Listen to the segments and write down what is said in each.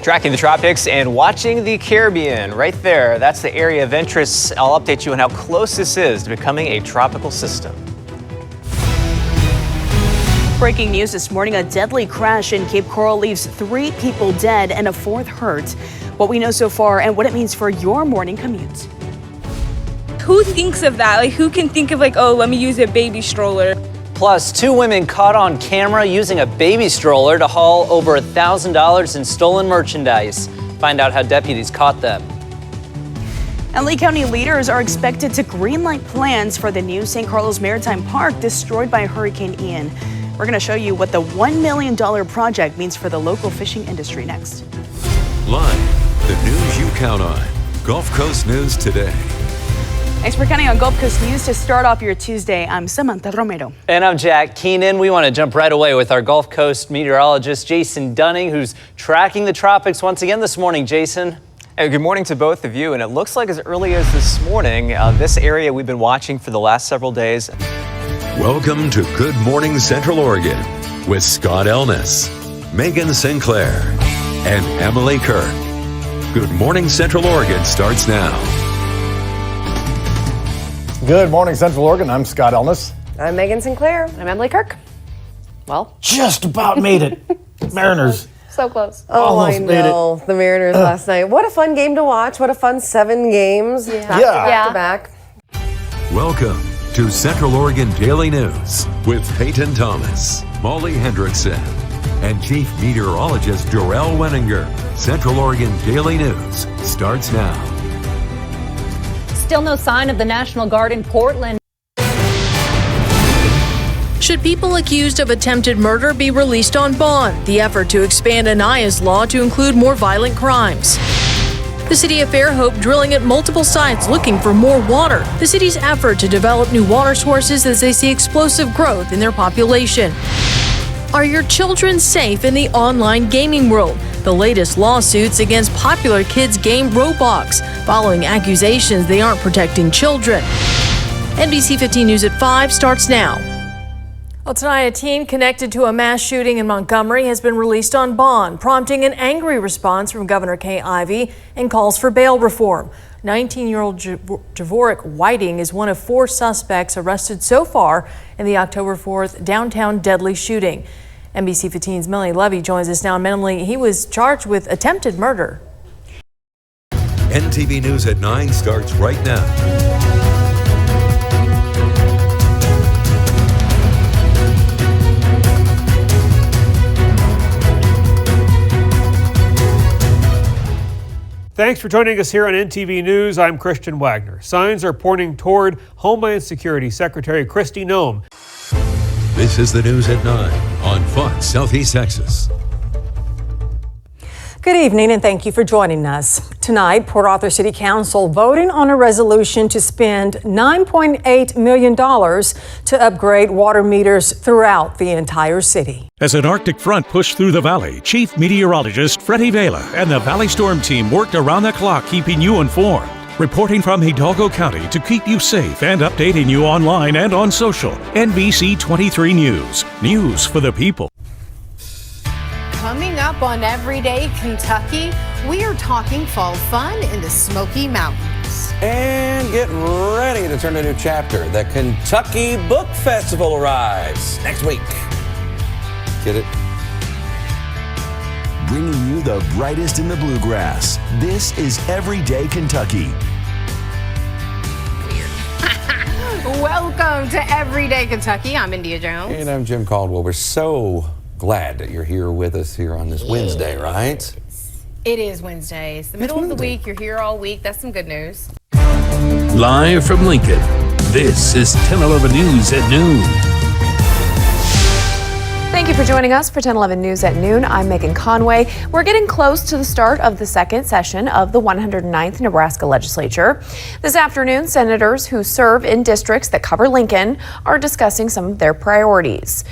Tracking the tropics and watching the Caribbean right there. That's the area of interest. I'll update you on how close this is to becoming a tropical system. Breaking news this morning, a deadly crash in Cape Coral leaves 3 people dead and a 4th hurt. What we know so far and what it means for your morning commute. Who thinks of that? Like, who can think of oh, let me use a baby stroller? Plus, 2 women caught on camera using a baby stroller to haul over $1,000 in stolen merchandise. Find out how deputies caught them. And Lee County leaders are expected to greenlight plans for the new St. Carlos Maritime Park destroyed by Hurricane Ian. We're going to show you what the $1 million project means for the local fishing industry next. Live, the news you count on. Gulf Coast News Today. Thanks for counting on Gulf Coast News to start off your Tuesday. I'm Samantha Romero. And I'm Jack Keenan. We want to jump right away with our Gulf Coast meteorologist, Jason Dunning, who's tracking the tropics once again this morning. Jason. Hey, good morning to both of you. And it looks like as early as this morning, this area we've been watching for the last several days. Welcome to Good Morning Central Oregon with Scott Elness, Megan Sinclair, and Emily Kirk. Good Morning Central Oregon starts now. Good morning, Central Oregon. I'm Scott Elness. I'm Megan Sinclair. I'm Emily Kirk. Well, just about made it. Mariners. So close. Oh, I know. The Mariners last night. What a fun game to watch. What a fun 7 games. Back to back. Welcome to Central Oregon Daily News with Peyton Thomas, Molly Hendrickson, and Chief Meteorologist Jorel Wenninger. Central Oregon Daily News starts now. Still no sign of the National Guard in Portland. Should people accused of attempted murder be released on bond? The effort to expand Anaya's law to include more violent crimes. The city of Fairhope drilling at multiple sites looking for more water. The city's effort to develop new water sources as they see explosive growth in their population. Are your children safe in the online gaming world? The latest lawsuits against popular kids game Roblox, following accusations they aren't protecting children. NBC 15 News at 5 starts now. Well, tonight, a teen connected to a mass shooting in Montgomery has been released on bond, prompting an angry response from Governor Kay Ivey and calls for bail reform. 19-year-old Javoric Whiting is one of 4 suspects arrested so far in the October 4th downtown deadly shooting. NBC 15's Melanie Levy joins us now. Melanie, he was charged with attempted murder. NTV News at 9 starts right now. Thanks for joining us here on NTV News. I'm Christian Wagner. Signs are pointing toward Homeland Security Secretary Kristi Noem. This is the news at 9 on Fox Southeast Texas. Good evening and thank you for joining us. Tonight, Port Arthur City Council voting on a resolution to spend $9.8 million to upgrade water meters throughout the entire city. As an Arctic front pushed through the valley, Chief Meteorologist Freddie Vela and the Valley Storm Team worked around the clock keeping you informed. Reporting from Hidalgo County to keep you safe and updating you online and on social. NBC 23 News. News for the people. Coming up on Everyday Kentucky, we are talking fall fun in the Smoky Mountains. And get ready to turn a new chapter. The Kentucky Book Festival arrives next week. Get it? Bringing you the brightest in the bluegrass. This is Everyday Kentucky. Welcome to Everyday Kentucky. I'm India Jones. And I'm Jim Caldwell. We're so glad that you're here with us here on this Wednesday, right? It is Wednesday. It's the middle of the week. You're here all week. That's some good news. Live from Lincoln, this is 1011 News at noon. Thank you for joining us for 1011 News at noon. I'm Megan Conway. We're getting close to the start of the second session of the 109th Nebraska Legislature. This afternoon, senators who serve in districts that cover Lincoln are discussing some of their priorities.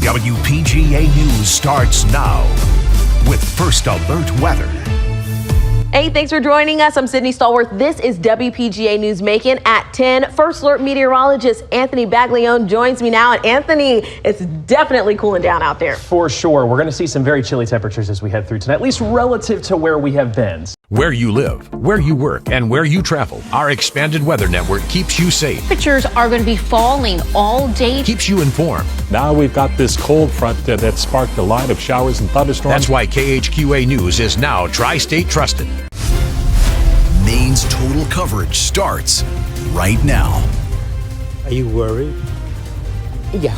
WPGA News starts now with First Alert Weather. Hey, thanks for joining us. I'm Sydney Stallworth. This is WPGA News Making at 10. First Alert meteorologist Anthony Baglione joins me now. And Anthony, it's definitely cooling down out there. For sure. We're going to see some very chilly temperatures as we head through tonight, at least relative to where we have been. Where you live, where you work, and where you travel, our expanded weather network keeps you safe. Temperatures are going to be falling all day. Keeps you informed. Now we've got this cold front that sparked a line of showers and thunderstorms. That's why KHQA News is now Tri-State Trusted. Maine's total coverage starts right now. Are you worried? Yeah.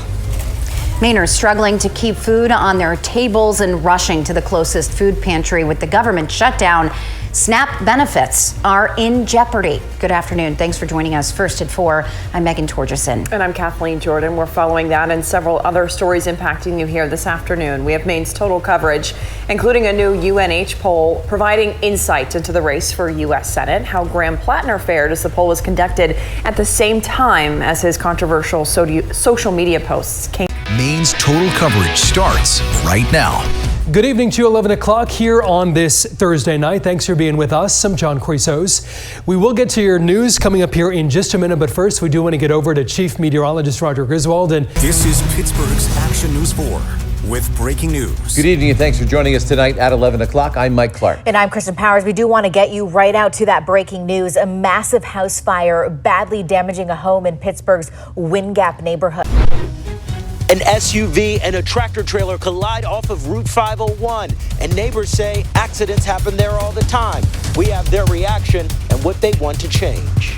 Mainers struggling to keep food on their tables and rushing to the closest food pantry with the government shutdown. SNAP benefits are in jeopardy. Good afternoon. Thanks for joining us. First at 4, I'm Megan Torgerson. And I'm Kathleen Jordan. We're following that and several other stories impacting you here this afternoon. We have Maine's total coverage, including a new UNH poll providing insight into the race for U.S. Senate. How Graham Plattner fared as the poll was conducted at the same time as his controversial social media posts came. Maine's total coverage starts right now. Good evening to you, 11 o'clock here on this Thursday night. Thanks for being with us. I'm John Croisos. We will get to your news coming up here in just a minute, but first we do want to get over to Chief Meteorologist Roger Griswold. And this is Pittsburgh's Action News 4 with breaking news. Good evening and thanks for joining us tonight at 11 o'clock. I'm Mike Clark. And I'm Kristen Powers. We do want to get you right out to that breaking news. A massive house fire badly damaging a home in Pittsburgh's Wind Gap neighborhood. An SUV and a tractor trailer collide off of Route 501, and neighbors say accidents happen there all the time. We have their reaction and what they want to change.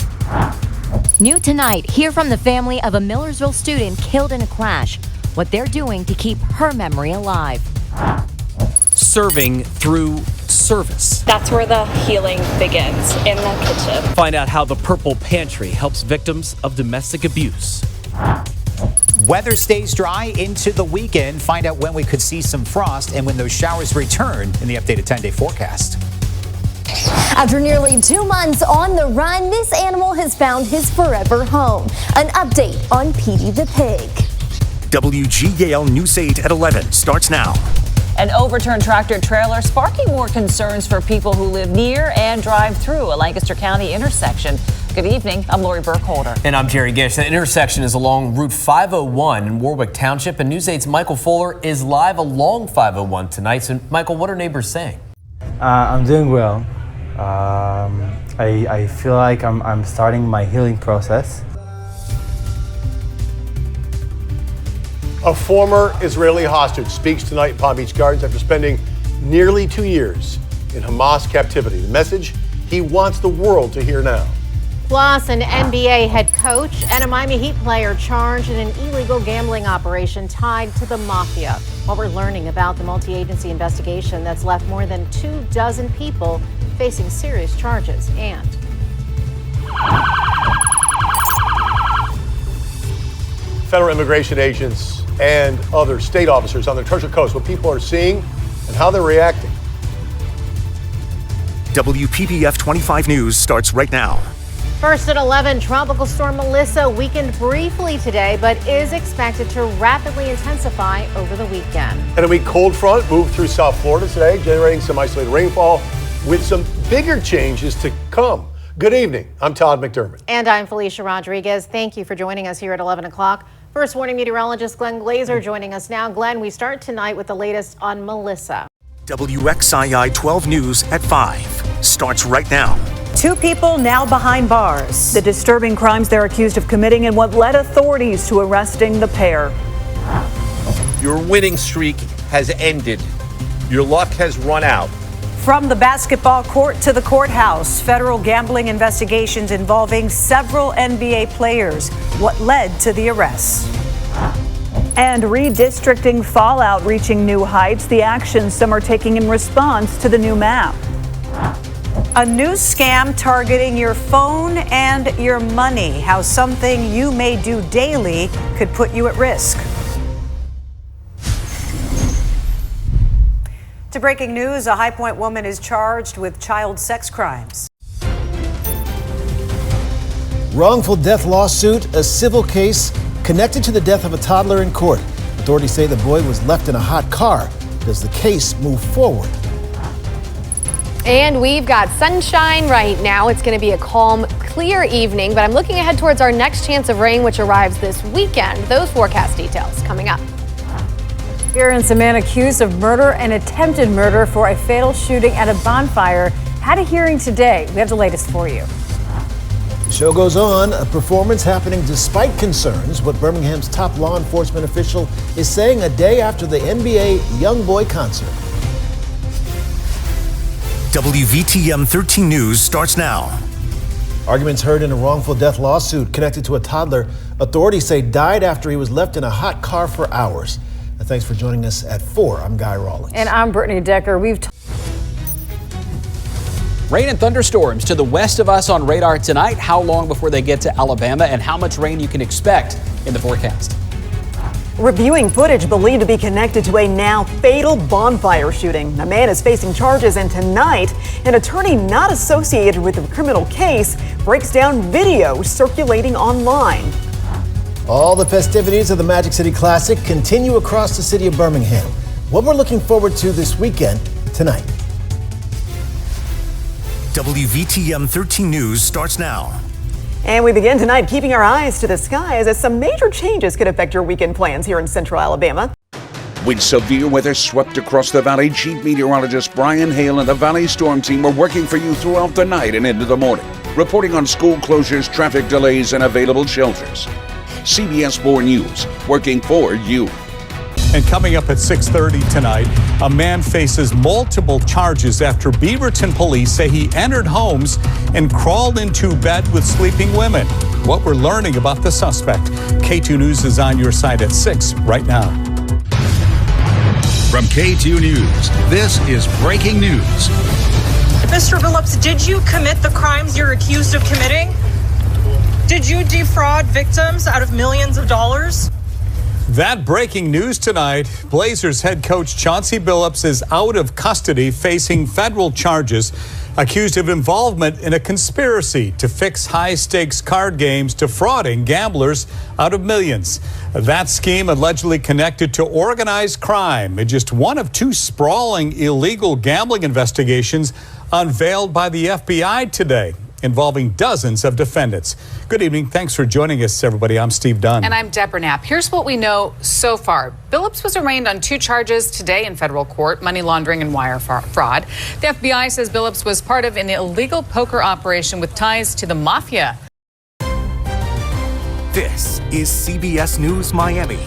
New tonight, hear from the family of a Millersville student killed in a crash. What they're doing to keep her memory alive. Serving through service. That's where the healing begins, in the kitchen. Find out how the Purple Pantry helps victims of domestic abuse. Weather stays dry into the weekend. Find out when we could see some frost and when those showers return in the updated 10-day forecast. After nearly 2 months on the run, this animal has found his forever home. An update on Petey the pig. WGAL News 8 at 11 starts now. An overturned tractor trailer sparking more concerns for people who live near and drive through a Lancaster County intersection. Good evening. I'm Lori Burkholder. And I'm Jerry Gish. The intersection is along Route 501 in Warwick Township, and News 8's Michael Fuller is live along 501 tonight. So, Michael, what are neighbors saying? I'm doing well. I feel like I'm starting my healing process. A former Israeli hostage speaks tonight in Palm Beach Gardens after spending nearly 2 years in Hamas captivity. The message he wants the world to hear now. Plus, an NBA head coach and a Miami Heat player charged in an illegal gambling operation tied to the mafia. While we're learning about the multi-agency investigation that's left more than 24 people facing serious charges. And federal immigration agents and other state officers on the Treasure Coast, what people are seeing and how they're reacting. WPPF 25 News starts right now. First at 11, Tropical Storm Melissa weakened briefly today, but is expected to rapidly intensify over the weekend. And a weak cold front moved through South Florida today, generating some isolated rainfall with some bigger changes to come. Good evening. I'm Todd McDermott. And I'm Felicia Rodriguez. Thank you for joining us here at 11 o'clock. First warning meteorologist Glenn Glazer joining us now. Glenn, we start tonight with the latest on Melissa. WXII 12 News at 5 starts right now. 2 people now behind bars. The disturbing crimes they're accused of committing and what led authorities to arresting the pair. Your winning streak has ended. Your luck has run out. From the basketball court to the courthouse, federal gambling investigations involving several NBA players. What led to the arrests? And redistricting fallout reaching new heights. The actions some are taking in response to the new map. A new scam targeting your phone and your money. How something you may do daily could put you at risk. To breaking news, a High Point woman is charged with child sex crimes. Wrongful death lawsuit, a civil case connected to the death of a toddler in court. Authorities say the boy was left in a hot car. Does the case move forward? And we've got sunshine right now. It's going to be a calm, clear evening, but I'm looking ahead towards our next chance of rain, which arrives this weekend. Those forecast details coming up. Parents, a man accused of murder and attempted murder for a fatal shooting at a bonfire had a hearing today. We have the latest for you. The show goes on, a performance happening despite concerns. What Birmingham's top law enforcement official is saying a day after the NBA Youngboy concert. WVTM 13 News starts now. Arguments heard in a wrongful death lawsuit connected to a toddler authorities say died after he was left in a hot car for hours. And thanks for joining us at 4. I'm Guy Rawlings. And I'm Brittany Decker. Rain and thunderstorms to the west of us on radar tonight. How long before they get to Alabama, and how much rain you can expect in the forecast. Reviewing footage believed to be connected to a now fatal bonfire shooting. A man is facing charges, and tonight, an attorney not associated with the criminal case breaks down video circulating online. All the festivities of the Magic City Classic continue across the city of Birmingham. What we're looking forward to this weekend tonight. WVTM 13 News starts now. And we begin tonight keeping our eyes to the skies as some major changes could affect your weekend plans here in central Alabama. With severe weather swept across the valley, Chief Meteorologist Brian Hale and the Valley Storm Team are working for you throughout the night and into the morning, reporting on school closures, traffic delays, and available shelters. CBS 4 News, working for you. And coming up at 6:30 tonight, a man faces multiple charges after Beaverton police say he entered homes and crawled into bed with sleeping women. What we're learning about the suspect. K2 News is on your side at 6 right now. From K2 News, this is breaking news. Mr. Phillips, did you commit the crimes you're accused of committing? Did you defraud victims out of millions of dollars? That breaking news tonight. Blazers head coach Chauncey Billups is out of custody facing federal charges, accused of involvement in a conspiracy to fix high-stakes card games, defrauding gamblers out of millions. That scheme allegedly connected to organized crime in just one of 2 sprawling illegal gambling investigations unveiled by the FBI today, involving dozens of defendants. Good evening. Thanks for joining us, everybody. I'm Steve Dunn. And I'm Deborah Knapp. Here's what we know so far. Billups was arraigned on 2 charges today in federal court, money laundering and wire fraud. The FBI says Billups was part of an illegal poker operation with ties to the mafia. This is CBS News Miami.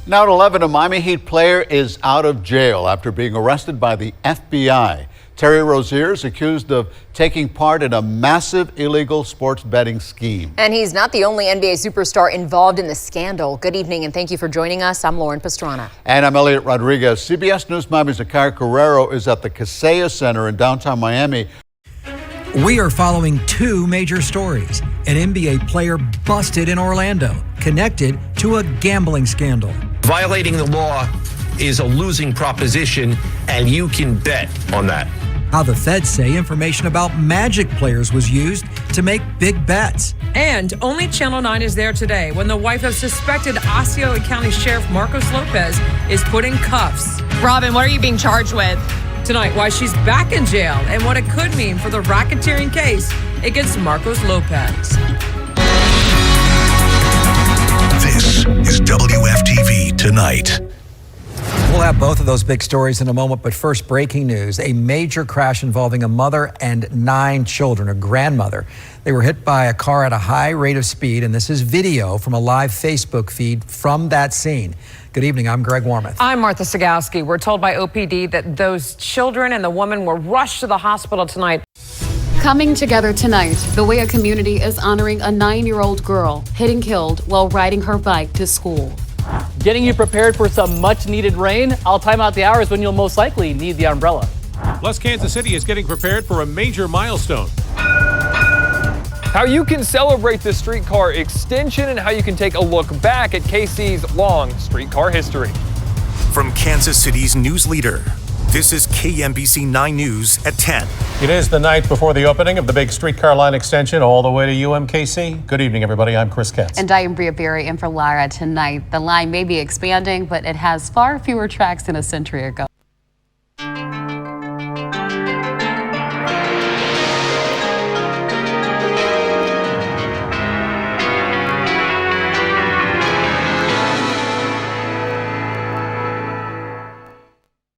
Now at 11, a Miami Heat player is out of jail after being arrested by the FBI. Terry Rozier is accused of taking part in a massive illegal sports betting scheme. And he's not the only NBA superstar involved in the scandal. Good evening and thank you for joining us. I'm Lauren Pastrana. And I'm Elliot Rodriguez. CBS News Miami's Zakar Guerrero is at the Kaseya Center in downtown Miami. We are following 2 major stories. An NBA player busted in Orlando, connected to a gambling scandal. Violating the law is a losing proposition, and you can bet on that. How the feds say information about Magic players was used to make big bets. And only Channel 9 is there today when the wife of suspected Osceola County Sheriff Marcos Lopez is put in cuffs. Robin, what are you being charged with? Tonight, why she's back in jail and what it could mean for the racketeering case against Marcos Lopez. This is WFTV Tonight. We'll have both of those big stories in a moment, but first, breaking news. A major crash involving a mother and 9 children, a grandmother. They were hit by a car at a high rate of speed, and this is video from a live Facebook feed from that scene. Good evening, I'm Greg Warmoth. I'm Martha Sagowski. We're told by OPD that those children and the woman were rushed to the hospital tonight. Coming together tonight, the Wea community is honoring a 9-year-old girl hit and killed while riding her bike to school. Getting you prepared for some much-needed rain. I'll time out the hours when you'll most likely need the umbrella. Plus, Kansas City is getting prepared for a major milestone. How you can celebrate the streetcar extension and how you can take a look back at KC's long streetcar history. From Kansas City's news leader, this is KMBC 9 News at 10. It is the night before the opening of the big streetcar line extension all the way to UMKC. Good evening, everybody. I'm Chris Katz. And I am Bria Berry in for Lara tonight. The line may be expanding, but it has far fewer tracks than a century ago.